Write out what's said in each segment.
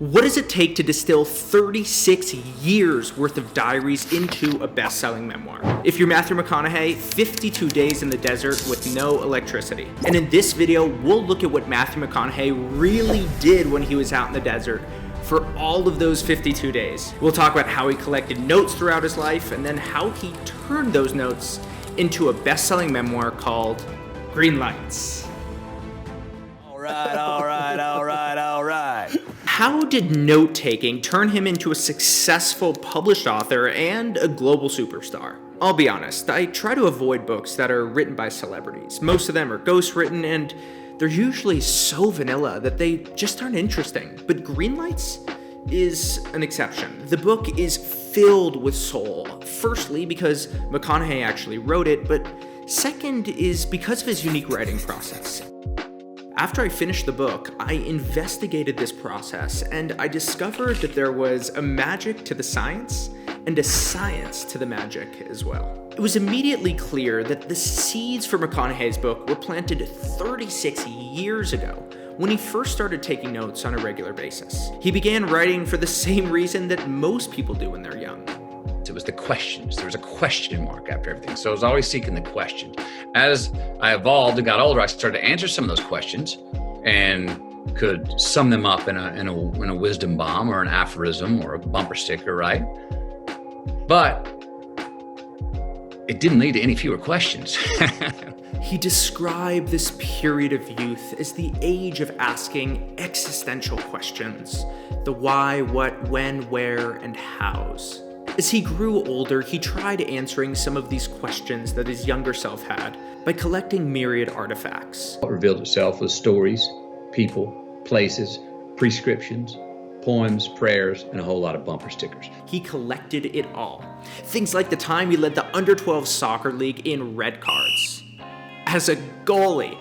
What does it take to distill 36 years worth of diaries into a best-selling memoir? If you're Matthew McConaughey, 52 days in the desert with no electricity. And in this video, we'll look at what Matthew McConaughey really did when he was out in the desert for all of those 52 days. We'll talk about how he collected notes throughout his life and then how he turned those notes into a best-selling memoir called Green Lights. All right. How did note-taking turn him into a successful published author and a global superstar? I'll be honest, I try to avoid books that are written by celebrities. Most of them are ghostwritten and they're usually so vanilla that they just aren't interesting. But Green Lights is an exception. The book is filled with soul. Firstly, because McConaughey actually wrote it, but second is because of his unique writing process. After I finished the book, I investigated this process and I discovered that there was a magic to the science and a science to the magic as well. It was immediately clear that the seeds for McConaughey's book were planted 36 years ago when he first started taking notes on a regular basis. He began writing for the same reason that most people do when they're young. It was the questions. There was a question mark after everything. So I was always seeking the question. As I evolved and got older, I started to answer some of those questions and could sum them up in a wisdom bomb or an aphorism or a bumper sticker, right? But it didn't lead to any fewer questions. He described this period of youth as the age of asking existential questions. The why, what, when, where, and hows. As he grew older, he tried answering some of these questions that his younger self had by collecting myriad artifacts. What revealed itself was stories, people, places, prescriptions, poems, prayers, and a whole lot of bumper stickers. He collected it all. Things like the time he led the under-12 soccer league in red cards as a goalie,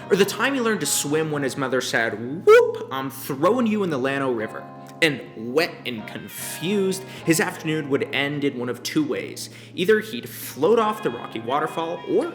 or the time he learned to swim when his mother said, "Whoop, I'm throwing you in the Llano River." And wet and confused, his afternoon would end in one of two ways. Either he'd float off the rocky waterfall, or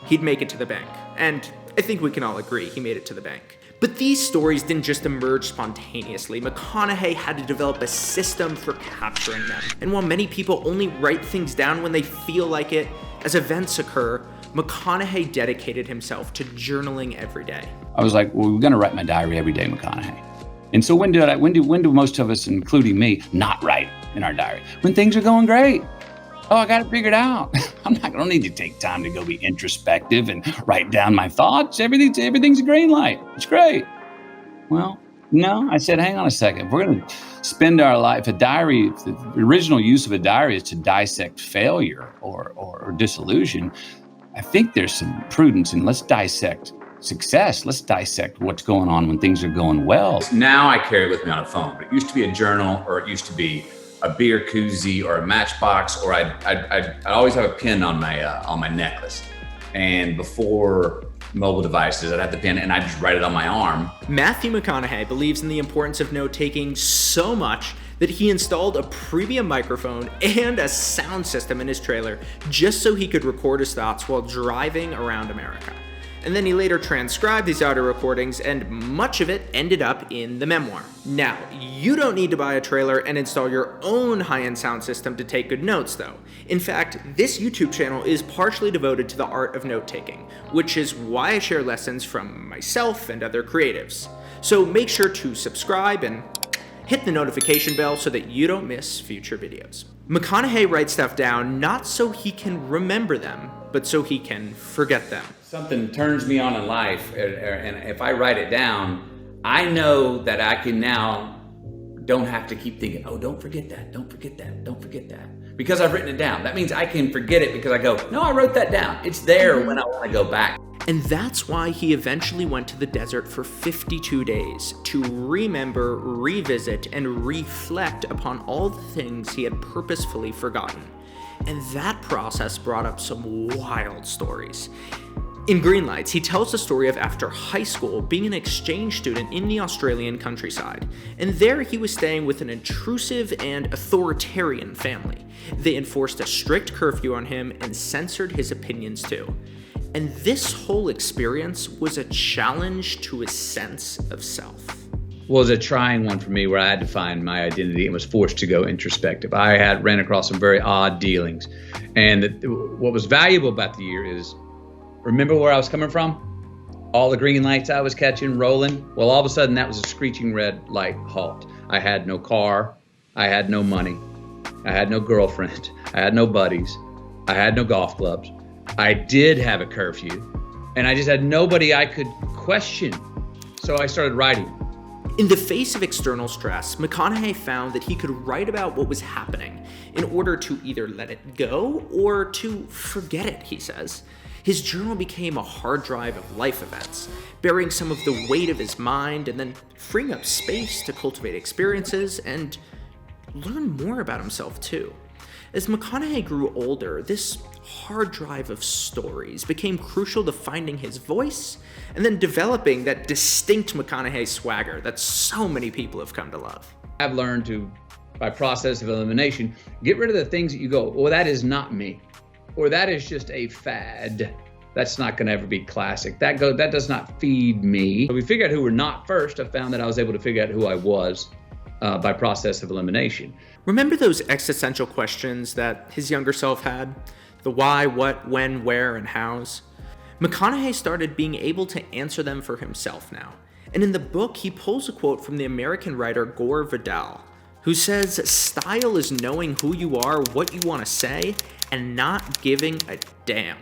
he'd make it to the bank. And I think we can all agree he made it to the bank. But these stories didn't just emerge spontaneously. McConaughey had to develop a system for capturing them. And while many people only write things down when they feel like it, as events occur, McConaughey dedicated himself to journaling every day. I was like, well, we're gonna write my diary every day, McConaughey. And so when do most of us, including me, not write in our diary? When things are going great. Oh, I got it figured out. I don't need to take time to go be introspective and write down my thoughts. Everything's a green light. It's great. Well, no, I said, hang on a second. If we're going to spend our life, the original use of a diary is to dissect failure or disillusion. I think there's some prudence in let's dissect success. Let's dissect what's going on when things are going well. Now I carry it with me on a phone, but it used to be a journal, or it used to be a beer koozie or a matchbox, or I'd always have a pin on my necklace. And before mobile devices, I'd have the pin and I'd just write it on my arm. Matthew McConaughey believes in the importance of note-taking so much that he installed a premium microphone and a sound system in his trailer just so he could record his thoughts while driving around America. And then he later transcribed these audio recordings, and much of it ended up in the memoir. Now, you don't need to buy a trailer and install your own high-end sound system to take good notes, though. In fact, this YouTube channel is partially devoted to the art of note-taking, which is why I share lessons from myself and other creatives. So make sure to subscribe and hit the notification bell so that you don't miss future videos. McConaughey writes stuff down not so he can remember them, but so he can forget them. Something turns me on in life, and if I write it down, I know that I can now don't have to keep thinking, oh, don't forget that, don't forget that, don't forget that. Because I've written it down. That means I can forget it because I go, no, I wrote that down. It's there when I want to go back. And that's why he eventually went to the desert for 52 days to remember, revisit, and reflect upon all the things he had purposefully forgotten. And that process brought up some wild stories. In Green Lights, he tells the story of after high school being an exchange student in the Australian countryside. And there he was staying with an intrusive and authoritarian family. They enforced a strict curfew on him and censored his opinions too. And this whole experience was a challenge to his sense of self. was a trying one for me, where I had to find my identity and was forced to go introspective. I ran across some very odd dealings. And what was valuable about the year is, remember where I was coming from? All the green lights I was catching, rolling. Well, all of a sudden that was a screeching red light halt. I had no car. I had no money. I had no girlfriend. I had no buddies. I had no golf clubs. I did have a curfew, and I just had nobody I could question. So I started writing. In the face of external stress, McConaughey found that he could write about what was happening in order to either let it go or to forget it, he says. His journal became a hard drive of life events, bearing some of the weight of his mind and then freeing up space to cultivate experiences and learn more about himself too. As McConaughey grew older, this hard drive of stories became crucial to finding his voice and then developing that distinct McConaughey swagger that so many people have come to love. I've learned to, by process of elimination, get rid of the things that you go, well, that is not me, or that is just a fad. That's not going to ever be classic. That does not feed me. We figured out who we're not first. I found that I was able to figure out who I was by process of elimination. Remember those existential questions that his younger self had? The why, what, when, where, and hows? McConaughey started being able to answer them for himself now. And in the book, he pulls a quote from the American writer Gore Vidal, who says, "Style is knowing who you are, what you want to say, and not giving a damn."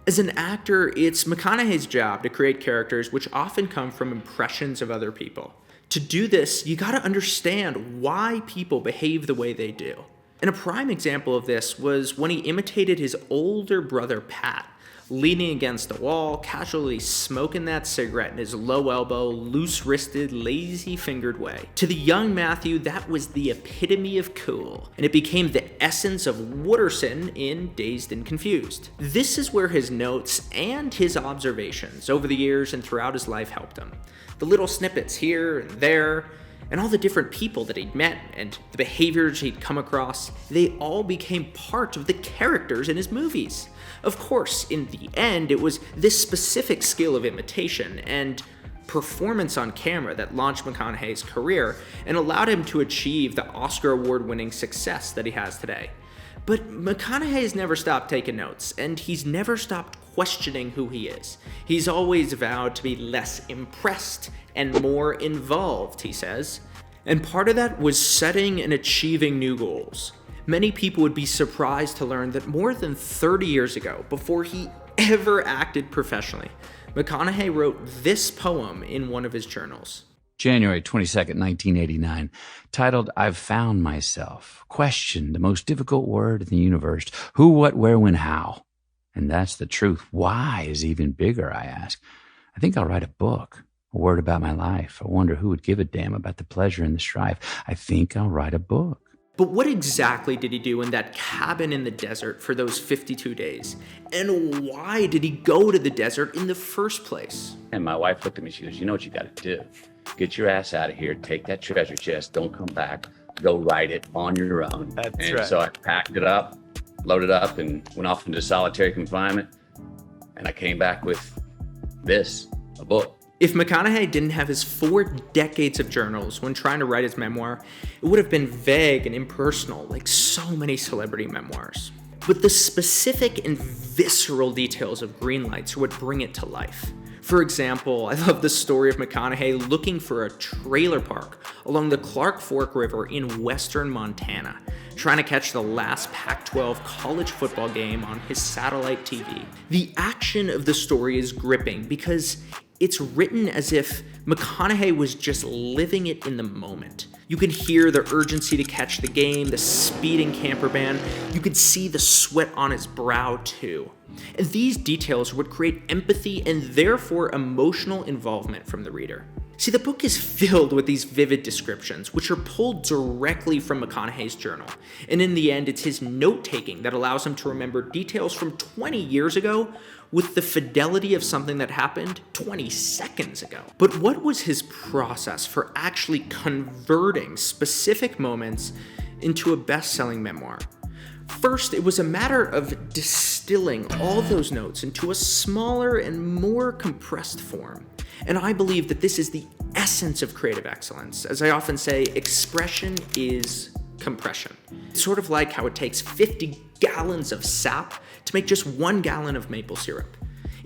As an actor, it's McConaughey's job to create characters which often come from impressions of other people. To do this, you gotta understand why people behave the way they do. And a prime example of this was when he imitated his older brother Pat, leaning against the wall, casually smoking that cigarette in his low elbow, loose-wristed, lazy-fingered way. To the young Matthew, that was the epitome of cool, and it became the essence of Wooderson in Dazed and Confused. This is where his notes and his observations over the years and throughout his life helped him. The little snippets here and there, and all the different people that he'd met and the behaviors he'd come across, they all became part of the characters in his movies. Of course, in the end, it was this specific skill of imitation and performance on camera that launched McConaughey's career and allowed him to achieve the Oscar award-winning success that he has today. But McConaughey's never stopped taking notes, and he's never stopped questioning who he is. He's always vowed to be less impressed and more involved, he says. And part of that was setting and achieving new goals. Many people would be surprised to learn that more than 30 years ago, before he ever acted professionally, McConaughey wrote this poem in one of his journals. January 22nd, 1989, titled, "I've Found Myself. Question, the most difficult word in the universe. Who, what, where, when, how? And that's the truth. Why is even bigger, I ask. I think I'll write a book, a word about my life. I wonder who would give a damn about the pleasure and the strife. I think I'll write a book." But what exactly did he do in that cabin in the desert for those 52 days? And why did he go to the desert in the first place? And my wife looked at me, she goes, "You know what you got to do? Get your ass out of here, take that treasure chest, don't come back, go write it on your own." That's and right. So I packed it up, loaded up, and went off into solitary confinement. And I came back with this, a book. If McConaughey didn't have his 4 decades of journals when trying to write his memoir, it would have been vague and impersonal, like so many celebrity memoirs. But the specific and visceral details of Greenlights are what bring it to life. For example, I love the story of McConaughey looking for a trailer park along the Clark Fork River in western Montana, trying to catch the last Pac-12 college football game on his satellite TV. The action of the story is gripping because it's written as if McConaughey was just living it in the moment. You can hear the urgency to catch the game, the speeding camper van. You can see the sweat on his brow too. And these details would create empathy and therefore emotional involvement from the reader. See, the book is filled with these vivid descriptions, which are pulled directly from McConaughey's journal. And in the end, it's his note-taking that allows him to remember details from 20 years ago with the fidelity of something that happened 20 seconds ago. But what was his process for actually converting specific moments into a best-selling memoir? First, it was a matter of distilling all those notes into a smaller and more compressed form. And I believe that this is the essence of creative excellence. As I often say, expression is compression. It's sort of like how it takes 50 gallons of sap to make just 1 gallon of maple syrup.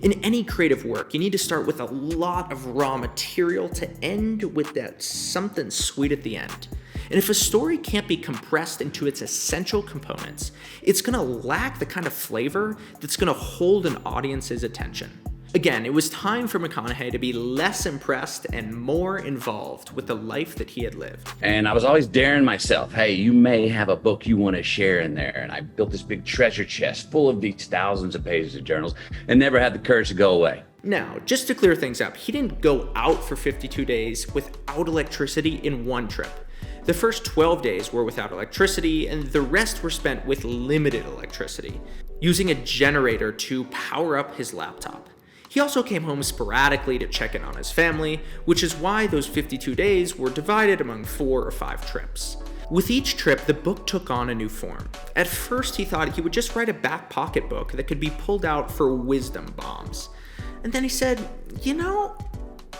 In any creative work, you need to start with a lot of raw material to end with that something sweet at the end. And if a story can't be compressed into its essential components, it's gonna lack the kind of flavor that's gonna hold an audience's attention. Again, it was time for McConaughey to be less impressed and more involved with the life that he had lived. And I was always daring myself, hey, you may have a book you want to share in there. And I built this big treasure chest full of these thousands of pages of journals and never had the courage to go away. Now, just to clear things up, he didn't go out for 52 days without electricity in one trip. The first 12 days were without electricity, and the rest were spent with limited electricity, using a generator to power up his laptop. He also came home sporadically to check in on his family, which is why those 52 days were divided among 4 or 5 trips. With each trip, the book took on a new form. At first, he thought he would just write a back pocket book that could be pulled out for wisdom bombs. And then he said,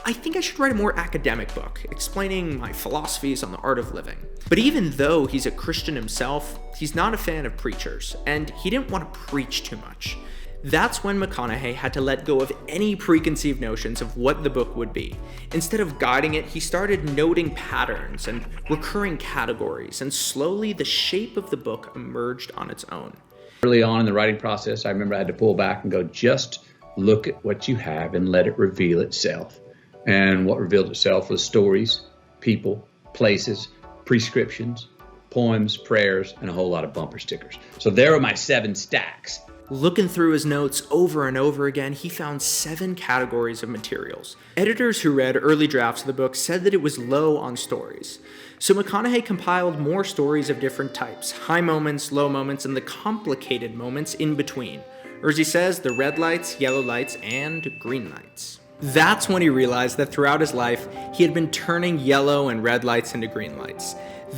I think I should write a more academic book, explaining my philosophies on the art of living. But even though he's a Christian himself, he's not a fan of preachers, and he didn't want to preach too much. That's when McConaughey had to let go of any preconceived notions of what the book would be. Instead of guiding it, he started noting patterns and recurring categories, and slowly the shape of the book emerged on its own. Early on in the writing process, I remember I had to pull back and go, just look at what you have and let it reveal itself. And what revealed itself was stories, people, places, prescriptions, poems, prayers, and a whole lot of bumper stickers. So there are my 7 stacks. Looking through his notes over and over again, he found 7 categories of materials. Editors who read early drafts of the book said that it was low on stories. So McConaughey compiled more stories of different types, high moments, low moments, and the complicated moments in between. Or as he says, the red lights, yellow lights, and green lights. That's when he realized that throughout his life, he had been turning yellow and red lights into green lights.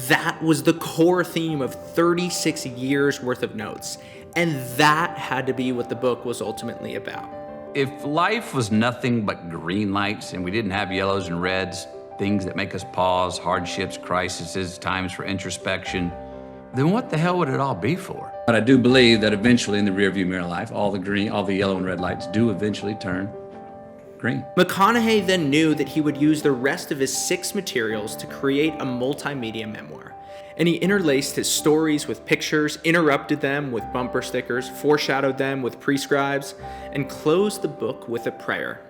That was the core theme of 36 years worth of notes. And that had to be what the book was ultimately about. If life was nothing but green lights and we didn't have yellows and reds, things that make us pause, hardships, crises, times for introspection, then what the hell would it all be for? But I do believe that eventually in the rearview mirror life, all the yellow and red lights do eventually turn green. McConaughey then knew that he would use the rest of his 6 materials to create a multimedia memoir. And he interlaced his stories with pictures, interrupted them with bumper stickers, foreshadowed them with prescribes, and closed the book with a prayer.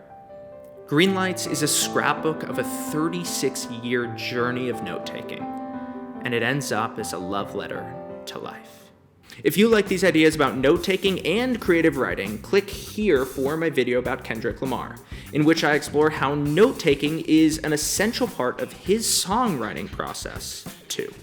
Green Lights is a scrapbook of a 36-year journey of note-taking, and it ends up as a love letter to life. If you like these ideas about note-taking and creative writing, click here for my video about Kendrick Lamar, in which I explore how note-taking is an essential part of his songwriting process, too.